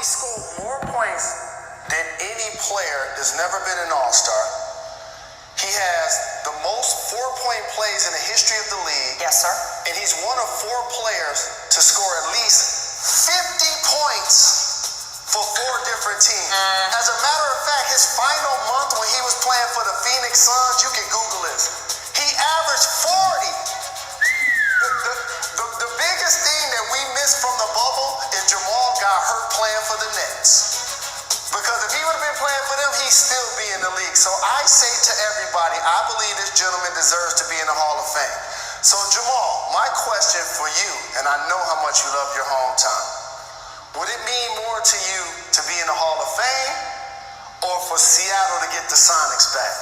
scored more points than any player that's never been an All-Star. He has the most four-point plays in the history of the league. Yes, sir. And he's one of four players to score at least 50 points for four different teams. As a matter of fact, his final month when he was playing for the Phoenix Suns, you can Google this, he averaged 40. The biggest thing that we missed from the bubble is Jamal got hurt playing for the Nets. Because if he would have been playing for them, he'd still be in the league. So I say to everybody, I believe this gentleman deserves to be in the Hall of Fame. So Jamal, my question for you, and I know how much you love your hometown, would it mean more to you to be in the Hall of Fame or for Seattle to get the Sonics back?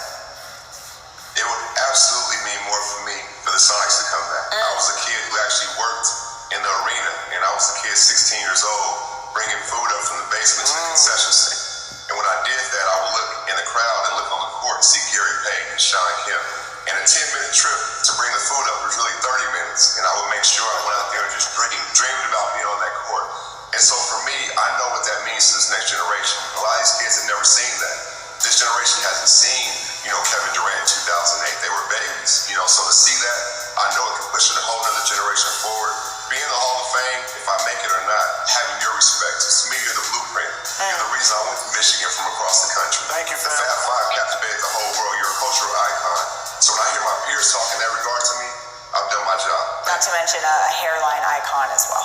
It would absolutely mean more for me for the Sonics to come back. I was a kid who actually worked in the arena, and I was a kid 16 years old, bringing food up from the basement to the concession stand. And when I did that, I would look in the crowd and look on the court and see Gary Payton and Sean Kemp. And a 10-minute trip to bring the food up was really 30 minutes. And I would make sure I went out there and just dreamed about being on that court. And so for me, I know what that means to this next generation. A lot of these kids have never seen that. This generation hasn't seen, Kevin Durant in 2008. They were babies, so to see that, I know it can push a whole other generation forward. Being in the Hall of Fame, if I make it or not, having your respect. To me, you're the blueprint. You're the reason I went to Michigan from across the country. Thank you, The Fab Five captivated the whole world. You're a cultural icon. So when I hear my peers talk in that regard to me, I've done my job. Not to mention a hairline icon as well.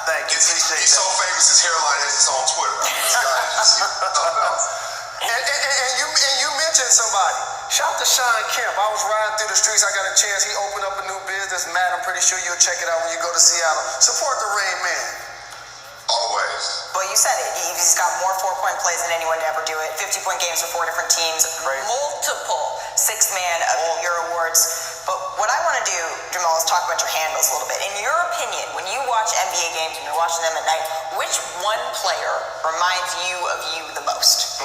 Thank you. He's so famous, his hairline has its own Twitter. This guy is just something else. And you mentioned somebody. Shout to Sean Kemp. I was riding through the streets. I got a chance. He opened up a new business. Matt, I'm pretty sure you'll check it out when you go to Seattle. Support the Rain Man. Always. Well, you said it. He's got more four-point plays than anyone to ever do it. 50-point games for four different teams. Crazy. Multiple Sixth-Man of the Year awards. But what I want to do, Jamal, is talk about your handles a little bit. In your opinion, when you watch NBA games and you're watching them at night, which one player reminds you of you the most?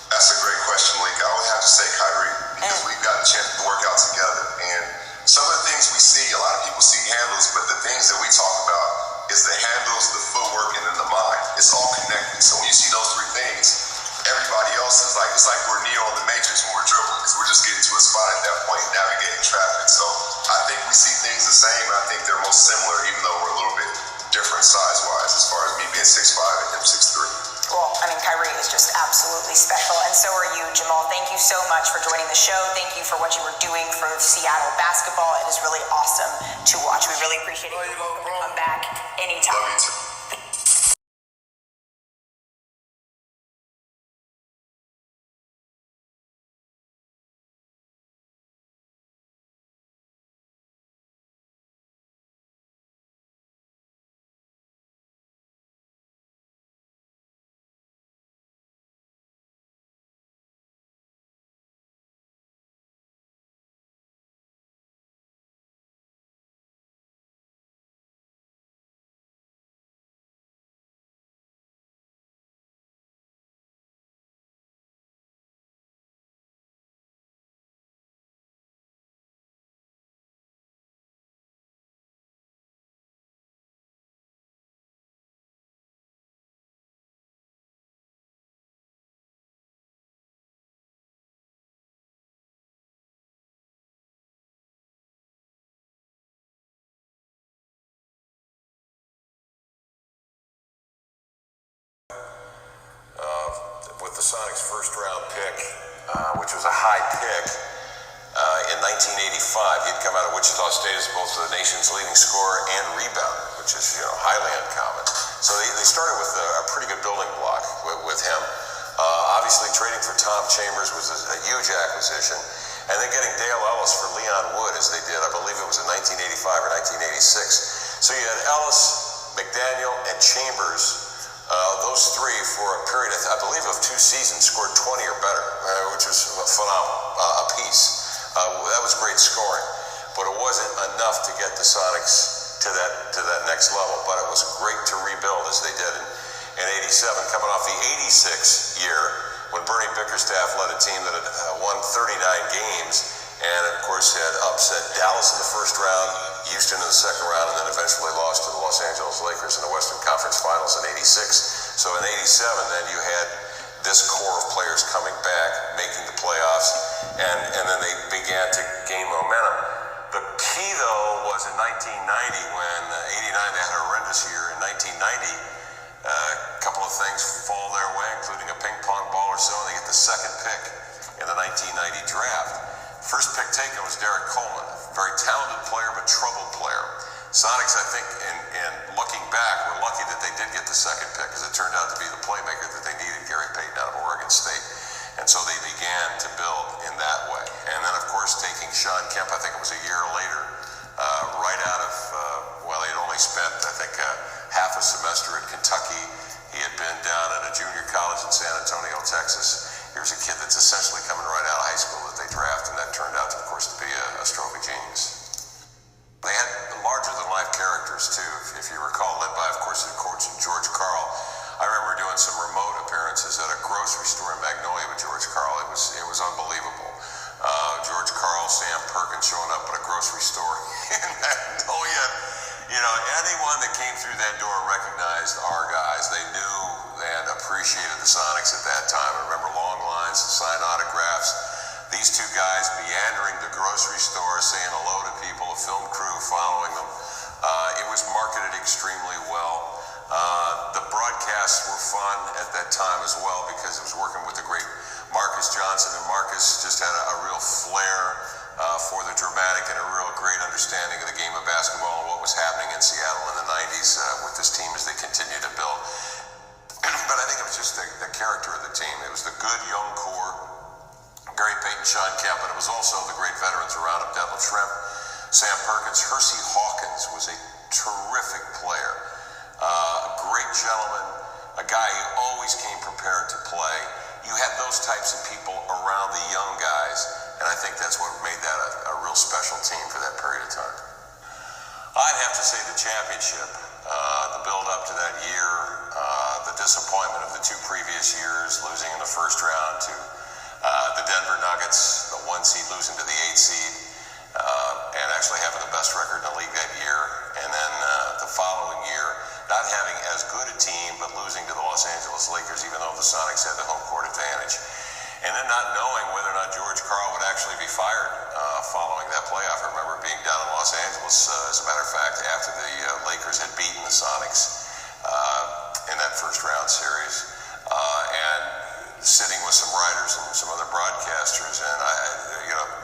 That's a great question, Link. I would have to say Kyrie, because we've got a chance to work out together. And some of the things we see, a lot of people see handles, but the things that we talk about is the handles, the footwork, and then the mind. It's all connected. So when you see those three things, everybody else is like, it's like we're Neo in the Matrix when we're dribbling, because we're just getting to a spot at that point, navigating traffic. So I think we see things the same, and I think they're most similar, even though we're a little bit different size-wise, as far as me being 6'5" and him 6'3". Well, Kyrie is just absolutely special, and so are you, Jamal. Thank you so much for joining the show. Thank you for what you were doing for Seattle basketball. It is really awesome to watch. We really appreciate it. You're welcome to come back anytime. Love you too. With the Sonics' first-round pick, which was a high pick, in 1985, he'd come out of Wichita State as both the nation's leading scorer and rebounder, which is highly uncommon. So they started with a pretty good building block with him. Obviously, trading for Tom Chambers was a huge acquisition, and then getting Dale Ellis for Leon Wood, as they did, I believe it was in 1985 or 1986. So you had Ellis, McDaniel, and Chambers. Those three, for a period, I believe, of 2 seasons, scored 20 or better, which was phenomenal apiece. That was great scoring, but it wasn't enough to get the Sonics to that next level. But it was great to rebuild, as they did in '87, coming off the '86 year when Bernie Bickerstaff led a team that had won 39 games, and of course had upset Dallas in the first round, Houston in the second round, and then eventually lost to the Los Angeles Lakers in the Western Conference Finals in '86. So in '87, then you had this core of players coming back, making the playoffs, and then they began to gain momentum. The key, though, was in 1990 when '89 they had a horrendous year. In 1990, a couple of things fall their way, including a ping pong ball or so, and they get the second pick in the 1990 draft. First pick taken was Derek Coleman, a very talented player but troubled player. Sonics, I think, in looking back, were lucky that they did get the second pick because it turned out to be the playmaker that they needed, Gary Payton out of Oregon State. And so they began to build in that way. And then, of course, taking Sean Kemp, I think it was a year later, right out of, well, he had only spent, I think, half a semester at Kentucky. He had been down at a junior college in San Antonio, Texas. Here's a kid that's essentially coming right out of high school that they draft, and that turned out, of course, to be a stroke of genius. They had larger-than-life characters, too, if you recall, led by, of course, the coach George Karl. I remember doing some remote appearances at a grocery store in Magnolia with George Karl. It was unbelievable. George Karl, Sam Perkins showing up at a grocery store in Magnolia. You know, anyone that came through that door recognized our guys. They knew and appreciated the Sonics at that time. I remember long lines to sign autographs. These two guys meandering the grocery store, saying hello to people, a film crew following them. It was marketed extremely well. The broadcasts were fun at that time as well because it was working with the great Marcus Johnson, and Marcus just had a real flair for the dramatic and a real great understanding of the game of basketball and what was happening in Seattle in the 90s with this team as they continued to build. But I think it was just the character of the team. It was the good young core, Gary Payton, Sean Kemp, and it was also the great veterans around him, Detlef Schrempf, Sam Perkins. Hersey Hawkins was a terrific player, a great gentleman, a guy who always came prepared to play. You had those types of people around the young guys, and I think that's what made that a real special team for that period of time. I'd have to say the championship, the build-up to that year, the disappointment of the two previous years, losing in the first round to the Denver Nuggets, the 1 seed losing to the 8 seed, and actually having the best record in the league that year. And then the following year, not having as good a team, but losing to the Los Angeles Lakers, even though the Sonics had the home court advantage. And then not knowing whether or not George Karl would actually be fired following that playoff. I remember being down in Los Angeles, as a matter of fact, after the Lakers had beaten the Sonics in that first round series. And sitting with some writers and some other broadcasters, and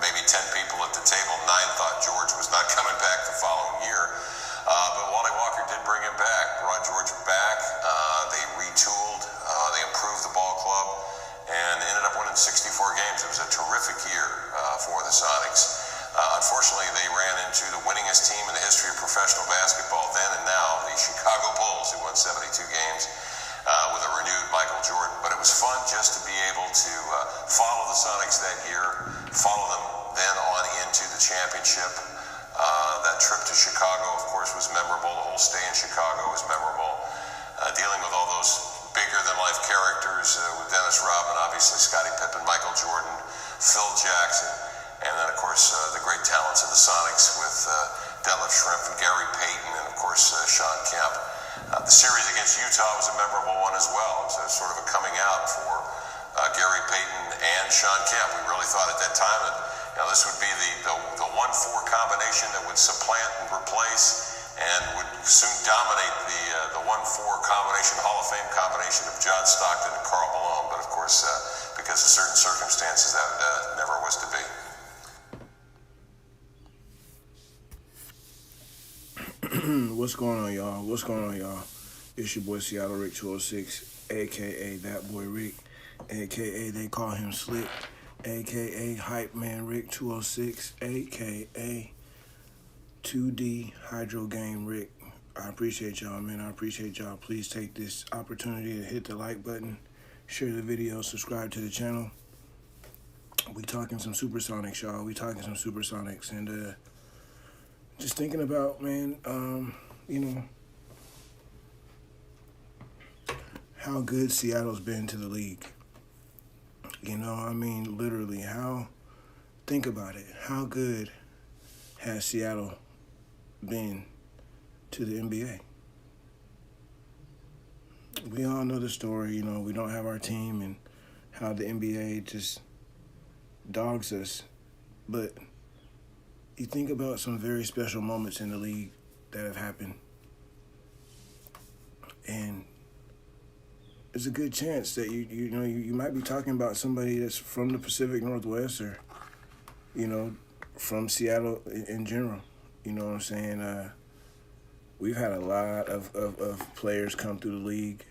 maybe 10 people at the table. 9 thought George was not coming back the following year, but Wally Walker did bring him back, brought George back. They retooled, they improved the ball club, and ended up winning 64 games. It was a terrific year for the Sonics. Unfortunately, they ran into the winningest team in the history of professional basketball then and now, the Chicago Bulls, who won 72 games. With a renewed Michael Jordan. But it was fun just to be able to follow the Sonics that year, follow them then on into the championship. That trip to Chicago, of course, was memorable. The whole stay in Chicago was memorable. Dealing with all those bigger-than-life characters with Dennis Rodman, obviously Scottie Pippen, Michael Jordan, Phil Jackson, and then, of course, the great talents of the Sonics with Detlef Schrempf and Gary Payton, and, of course, Sean Kemp. The series against Utah was a memorable one as well. It was sort of a coming out for Gary Payton and Sean Kemp. We really thought at that time that this would be the 1-4 combination that would supplant and replace and would soon dominate the 1-4 combination, Hall of Fame combination of John Stockton and Karl Malone. But of course, because of certain circumstances, that never was to be. What's going on, y'all? What's going on, y'all? It's your boy Seattle Rick 206, a.k.a. That Boy Rick, a.k.a. They Call Him Slick, a.k.a. Hype Man Rick 206, a.k.a. 2D Hydro Game Rick. I appreciate y'all, man. I appreciate y'all. Please take this opportunity to hit the like button, share the video, subscribe to the channel. We talking some Supersonics, y'all. We talking some Supersonics, and just thinking about, man, how good Seattle's been to the league. Literally, think about it. How good has Seattle been to the NBA? we all know the story. You know, we don't have our team and how the NBA just dogs us. But you think about some very special moments in the league that have happened, and there's a good chance that you might be talking about somebody that's from the Pacific Northwest or, you know, from Seattle in general. You know what I'm saying? We've had a lot of players come through the league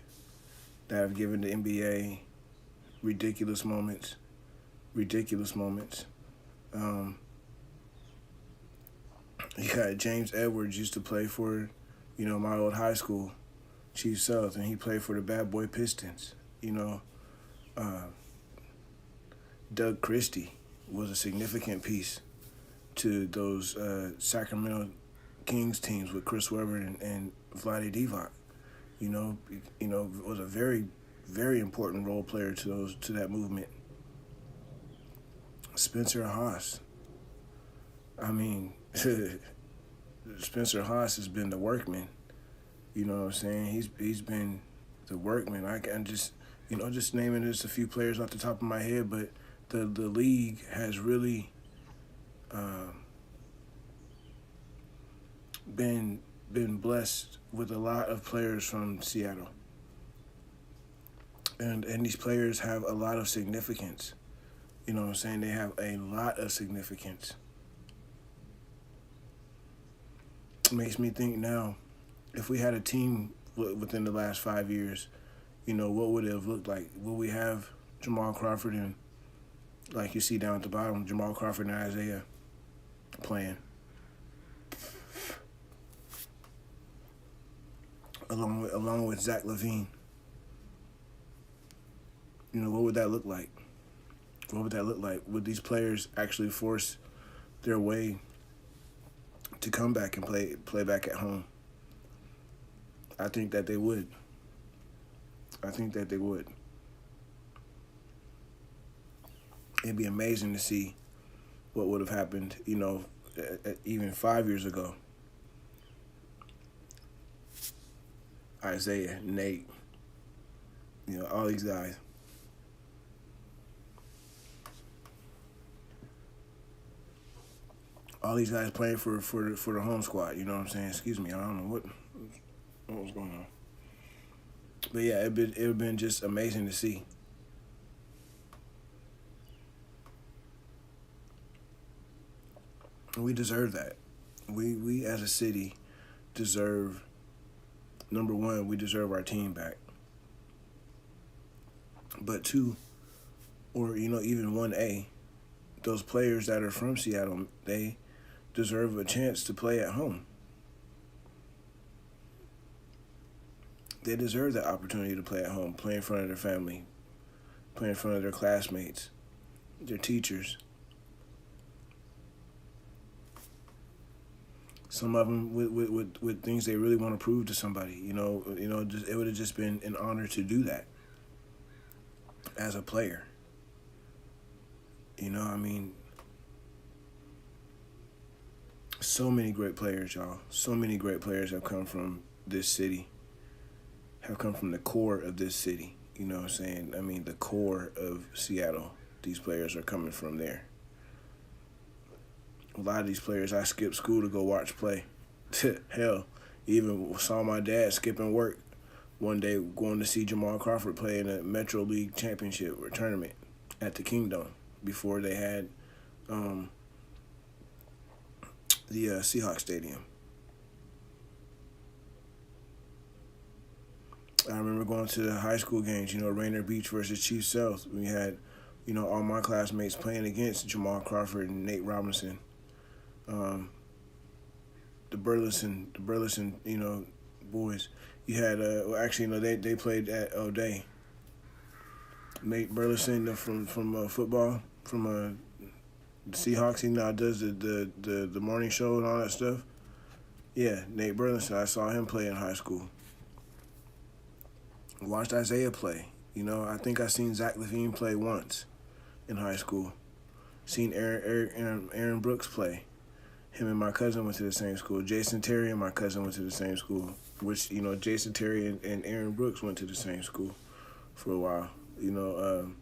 that have given the NBA ridiculous moments. You got James Edwards used to play for, you know, my old high school, Chief South, and he played for the Bad Boy Pistons. You know, Doug Christie was a significant piece to those Sacramento Kings teams with Chris Webber and Vlade Divac. You know, was a very, very important role player to that movement. Spencer Haas. I mean, Spencer Haas has been the workman. You know what I'm saying? He's been the workman. I can just naming just a few players off the top of my head, but the league has really been blessed with a lot of players from Seattle. And these players have a lot of significance. You know what I'm saying? They have a lot of significance. It makes me think now, if we had a team within the last 5 years, you know, what would it have looked like? Will we have Jamal Crawford and, like you see down at the bottom, Jamal Crawford and Isaiah playing? Along with Zach LaVine. You know, what would that look like? What would that look like? Would these players actually force their way to come back and play back at home? I think that they would. It'd be amazing to see what would have happened, you know, even 5 years ago. Isaiah, Nate, you know, all these guys. All these guys playing for the home squad, you know what I'm saying? Excuse me, I don't know what was going on. But yeah, it would have been just amazing to see. We deserve that. We as a city deserve, number one, we deserve our team back. But two, or you know, even 1A, those players that are from Seattle, they deserve a chance to play at home. They deserve that opportunity to play at home, play in front of their family, play in front of their classmates, their teachers. Some of them with things they really want to prove to somebody. You know, it would have just been an honor to do that as a player. You know, I mean, so many great players, y'all. So many great players have come from this city, have come from the core of this city. You know what I'm saying? I mean, the core of Seattle. These players are coming from there. A lot of these players, I skipped school to go watch play. Hell, even saw my dad skipping work one day going to see Jamal Crawford play in a Metro League championship or tournament at the Kingdom before they had the Seahawks Stadium. I remember going to the high school games, you know, Rainier Beach versus Chief South. We had, you know, all my classmates playing against Jamal Crawford and Nate Robinson. The Burleson, you know, boys. You had, actually, you know, they played at O'Day. Nate Burleson from football, from the Seahawks. He now does the morning show and all that stuff. Yeah, Nate Burleson. I saw him play in high school. Watched Isaiah play. You know, I think I seen Zach LaVine play once in high school. Seen Aaron Brooks play. Him and my cousin went to the same school. Jason Terry and my cousin went to the same school, which, you know, Jason Terry and Aaron Brooks went to the same school for a while. You know,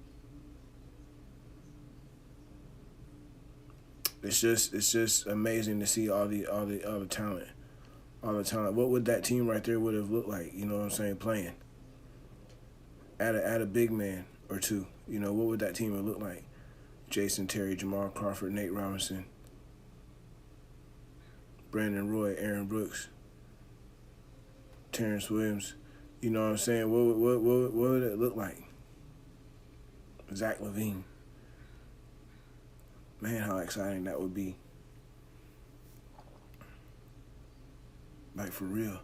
it's just amazing to see all the talent. All the talent. What would that team right there would have looked like, you know what I'm saying, playing? Add a big man or two. You know, what would that team have looked like? Jason Terry, Jamal Crawford, Nate Robinson, Brandon Roy, Aaron Brooks, Terrence Williams. You know what I'm saying? What would it look like? Zach LaVine. Man, how exciting that would be. Like, for real.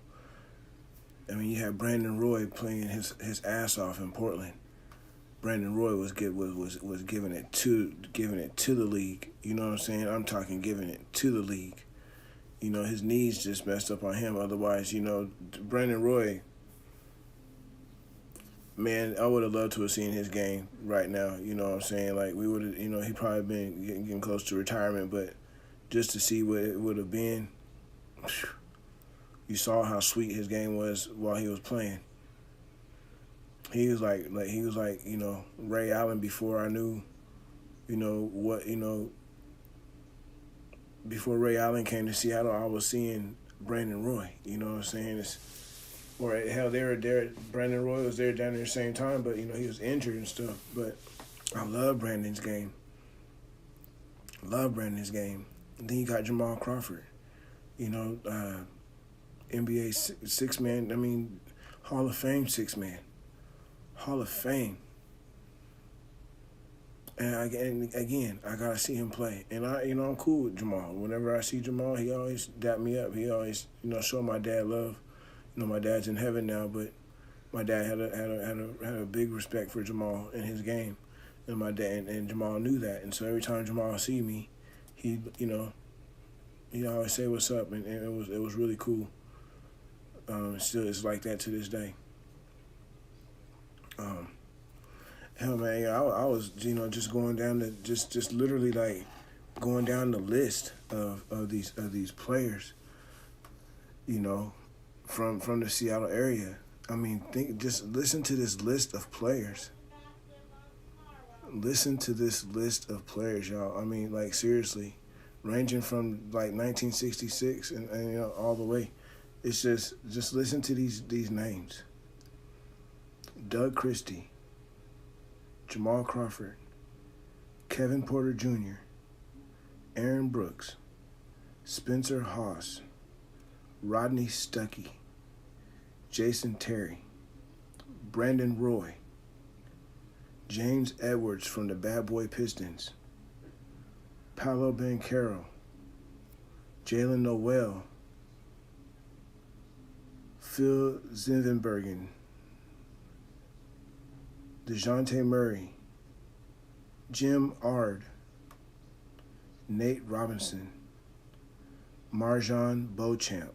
I mean, you had Brandon Roy playing his ass off in Portland. Brandon Roy was giving it to the league. You know what I'm saying? I'm talking giving it to the league. You know, his knees just messed up on him. Otherwise, you know, Brandon Roy, man, I would have loved to have seen his game right now. You know what I'm saying? Like, we would have, you know, he probably been getting close to retirement, but just to see what it would have been, you saw how sweet his game was while he was playing. He was like, you know, Ray Allen before I knew, you know, what, you know, before Ray Allen came to Seattle, I was seeing Brandon Roy, you know what I'm saying? Or hell, they were there, Brandon Roy was there down there at the same time, but, you know, he was injured and stuff. But I love Brandon's game. And then you got Jamal Crawford, you know, NBA six-man, I mean, Hall of Fame six-man. Hall of Fame. And again, I gotta see him play. And I'm cool with Jamal. Whenever I see Jamal, he always dap me up. He always, you know, show my dad love. You know, my dad's in heaven now, but my dad had a big respect for Jamal and his game. And my dad and Jamal knew that. And so every time Jamal see me, he, you know, he always say what's up, and it was really cool. It's like that to this day. Hell, man, I was, you know, just going down the just literally like going down the list of these players, you know, from the Seattle area. I mean, just listen to this list of players. Listen to this list of players, y'all. I mean, like, seriously, ranging from like 1966 and you know, all the way. It's just listen to these names. Doug Christie, Jamal Crawford, Kevin Porter Jr., Aaron Brooks, Spencer Haas, Rodney Stuckey, Jason Terry, Brandon Roy, James Edwards from the Bad Boy Pistons, Paolo Banchero, Jalen Noel, Phil Zinvenbergen, DeJounte Murray, Jim Ard, Nate Robinson, Marjon Beauchamp,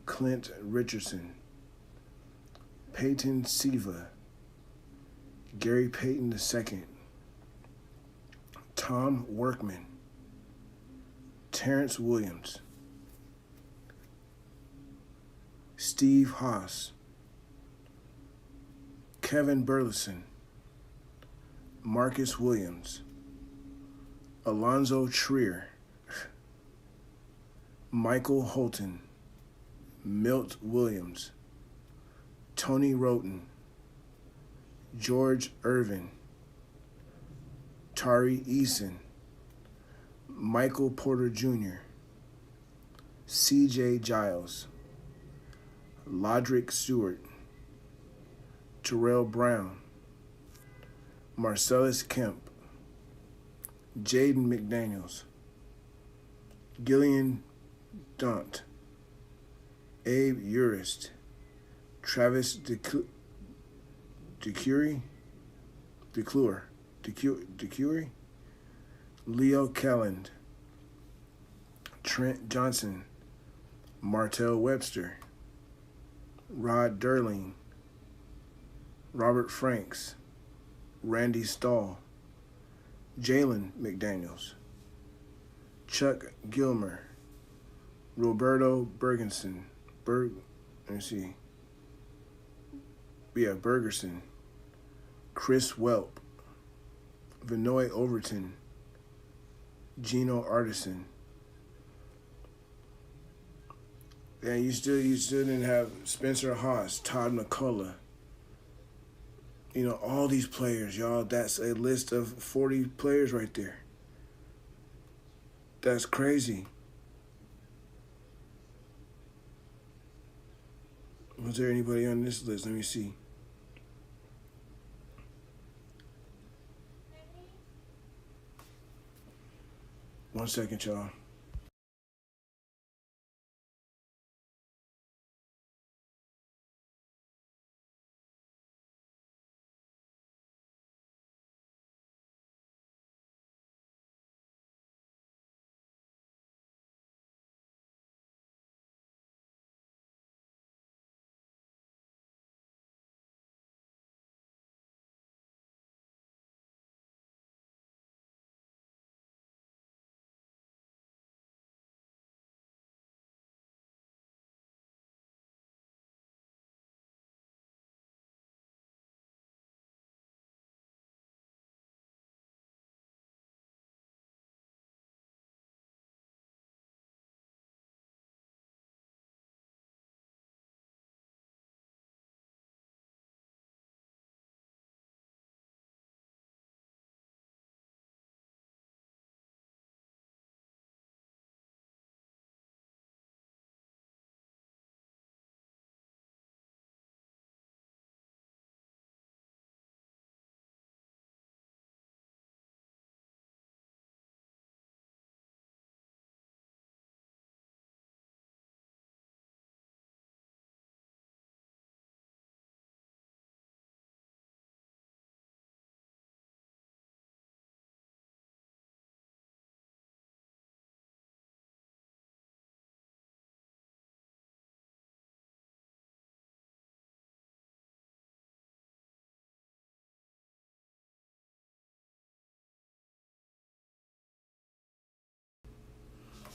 Clint Richardson, Peyton Siva, Gary Payton II, Tom Workman, Terrence Williams, Steve Haas, Kevin Burleson, Marcus Williams, Alonzo Trier, Michael Holton, Milt Williams, Tony Roten, George Irvin, Tari Eason, Michael Porter Jr., C.J. Giles, Lodrick Stewart, Terrell Brown, Marcellus Kemp, Jaden McDaniels, Gillian Daunt, Abe Urist, Travis DeCury, Leo Kelland, Trent Johnson, Martell Webster, Rod Derling, Robert Franks, Randy Stahl, Jalen McDaniels, Chuck Gilmer, Roberto Bergenson, Bergerson, Chris Welp, Vinoy Overton, Gino Artisan. Yeah, you still didn't have Spencer Haas, Todd McCullough. You know, all these players, y'all. That's a list of 40 players right there. That's crazy. Was there anybody on this list? Let me see. One second, y'all.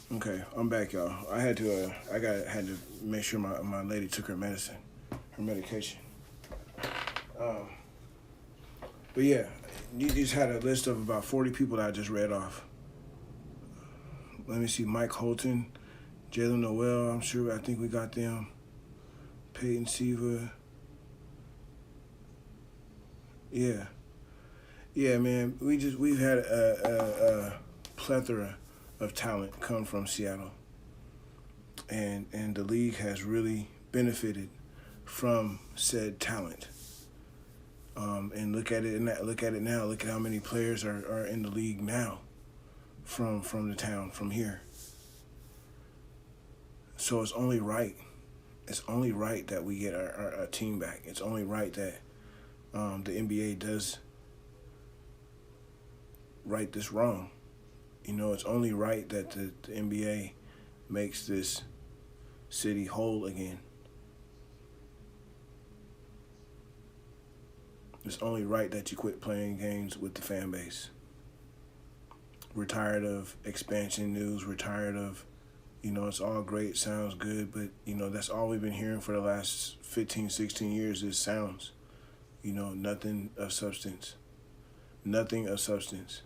Okay, I'm back, y'all. I had to make sure my lady took her medication. But yeah, you just had a list of about 40 people that I just read off. Let me see, Mike Holton, Jalen Noel, I think we got them. Peyton Siva. Yeah, man. We've had a plethora of talent come from Seattle, and the league has really benefited from said talent. And look at it now. Look at how many players are in the league now, from the town, from here. So it's only right. It's only right that we get our team back. It's only right that the NBA does right this wrong. You know, it's only right that the NBA makes this city whole again. It's only right that you quit playing games with the fan base. We're tired of expansion news. We're tired of, it's all great, sounds good, but, that's all we've been hearing for the last 15, 16 years is sounds. Nothing of substance. Nothing of substance.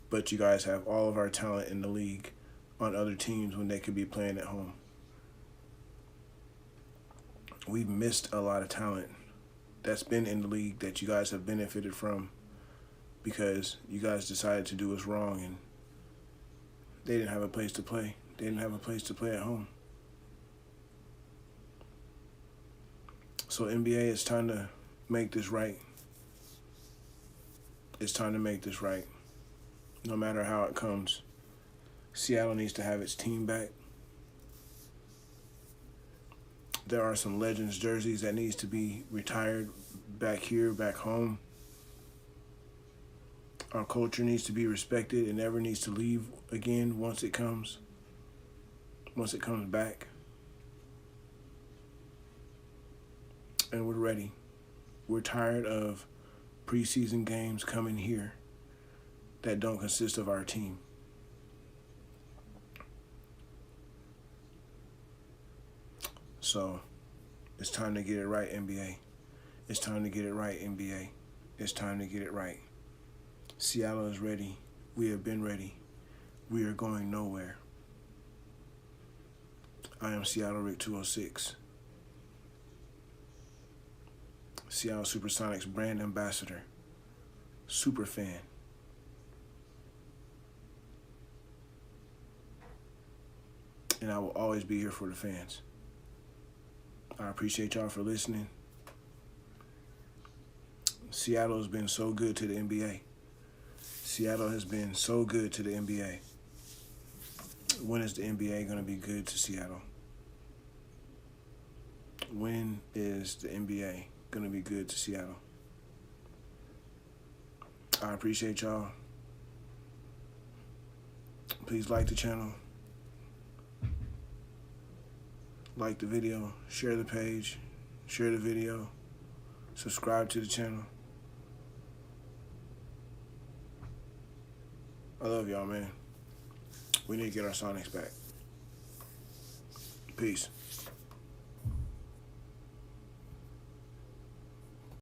But you guys have all of our talent in the league on other teams when they could be playing at home. We've missed a lot of talent that's been in the league that you guys have benefited from because you guys decided to do us wrong and they didn't have a place to play. They didn't have a place to play at home. So NBA, it's time to make this right. It's time to make this right. No matter how it comes, Seattle needs to have its team back. There are some Legends jerseys that needs to be retired back here, back home. Our culture needs to be respected. It never needs to leave again once it comes back. And we're ready. We're tired of preseason games coming here that don't consist of our team. So it's time to get it right, NBA. It's time to get it right, NBA. It's time to get it right. Seattle is ready. We have been ready. We are going nowhere. I am Seattle Rick 206. Seattle Supersonics brand ambassador. Super fan. And I will always be here for the fans. I appreciate y'all for listening. Seattle has been so good to the NBA. Seattle has been so good to the NBA. When is the NBA going to be good to Seattle? When is the NBA going to be good to Seattle? I appreciate y'all. Please like the channel. Like the video. Share the page. Share the video. Subscribe to the channel. I love y'all, man. We need to get our Sonics back. Peace.